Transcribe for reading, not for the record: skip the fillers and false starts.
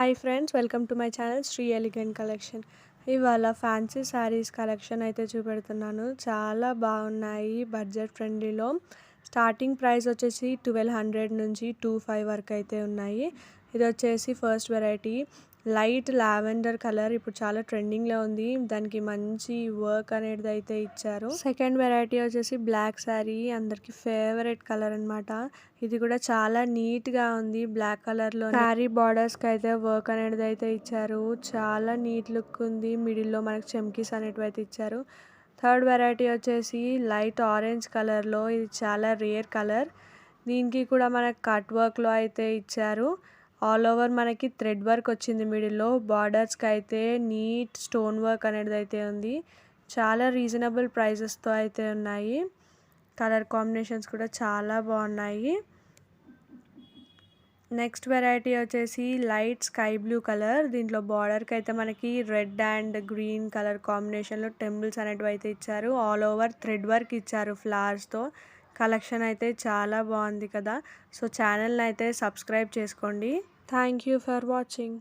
Hi friends, welcome to my channel Shri elegant collection. ఇవాళ fancy saris collection అయితే చూపెడుతున్నాను. చాలా బాగున్నాయి, బడ్జెట్ ఫ్రెండ్లీలో. స్టార్టింగ్ ప్రైస్ వచ్చేసి 1200 నుంచి 25 వరకు అయితే ఉన్నాయి. ఇది వచ్చేసి first variety light lavender colour, ఇప్పుడు చాలా ట్రెండింగ్లో ఉంది. దానికి మంచి వర్క్ అనేది అయితే ఇచ్చారు. సెకండ్ వెరైటీ వచ్చేసి బ్లాక్ శారీ, అందరికి ఫేవరెట్ కలర్ అనమాట. ఇది కూడా చాలా నీట్గా ఉంది. బ్లాక్ కలర్లో శారీ బార్డర్స్కి అయితే వర్క్ అనేది అయితే ఇచ్చారు. చాలా నీట్ లుక్ ఉంది. మిడిల్లో మనకు చెమ్కీస్ అనేటివి అయితే ఇచ్చారు. థర్డ్ వెరైటీ వచ్చేసి లైట్ ఆరెంజ్ కలర్లో, ఇది చాలా రేర్ కలర్. దీనికి కూడా మనకు కట్ వర్క్లో అయితే ఇచ్చారు. ఆల్ ఓవర్ మనకి థ్రెడ్ వర్క్ వచ్చింది. మిడిల్లో బార్డర్స్కి అయితే నీట్ స్టోన్ వర్క్ అనేది అయితే ఉంది. చాలా రీజనబుల్ ప్రైజెస్తో అయితే ఉన్నాయి. కలర్ కాంబినేషన్స్ కూడా చాలా బాగున్నాయి. నెక్స్ట్ వెరైటీ వచ్చేసి లైట్ స్కై బ్లూ కలర్. దీంట్లో బార్డర్కి అయితే మనకి రెడ్ అండ్ గ్రీన్ కలర్ కాంబినేషన్లో టెంపుల్స్ అనేటివి అయితే ఇచ్చారు. ఆల్ ఓవర్ థ్రెడ్ వర్క్ ఇచ్చారు ఫ్లవర్స్తో. కలెక్షన్ అయితే చాలా బాగుంది కదా. సో ఛానల్ని అయితే సబ్స్క్రైబ్ చేసుకోండి. Thank you for watching.